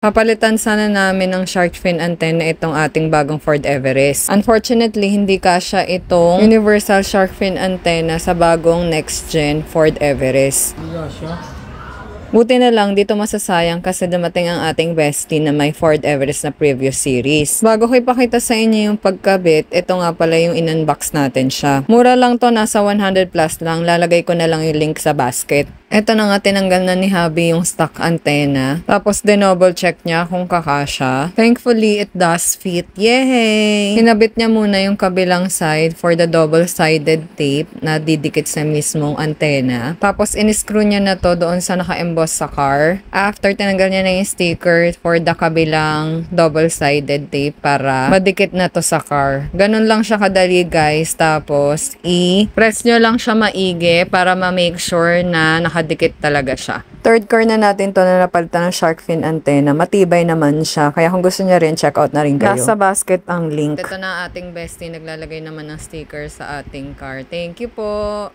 Papalitan sana namin ng shark fin antenna itong ating bagong Ford Everest. Unfortunately, hindi kasya itong universal shark fin antenna sa bagong next gen Ford Everest. Buti na lang dito masasayang kasi dumating ang ating bestie na may Ford Everest na previous series. Bago ko ipakita sa inyo yung pagkabit, ito nga pala yung in-unbox natin siya. Mura lang to, nasa 100 plus lang. Lalagay ko na lang yung link sa basket. Ito na nga, tinanggal na ni Hubby yung stock antenna. Tapos, dinouble check niya kung kakasya. Thankfully, it does fit. Yay! Kinabit niya muna yung kabilang side for the double-sided tape na didikit sa mismong antenna. Tapos, in-screw niya na to doon sa naka-emboss sa car. After, tinanggal niya na yung sticker for the kabilang double-sided tape para madikit na to sa car. Ganun lang siya kadali, guys. Tapos, i-press nyo lang siya maigi para ma-make sure na nakadikit talaga siya. Third car na natin to na napalitan ng shark fin antenna. Matibay naman siya. Kaya kung gusto niya rin, check out na rin kayo. Nasa basket ang link. Ito na ating bestie. Naglalagay naman ng sticker sa ating car. Thank you po!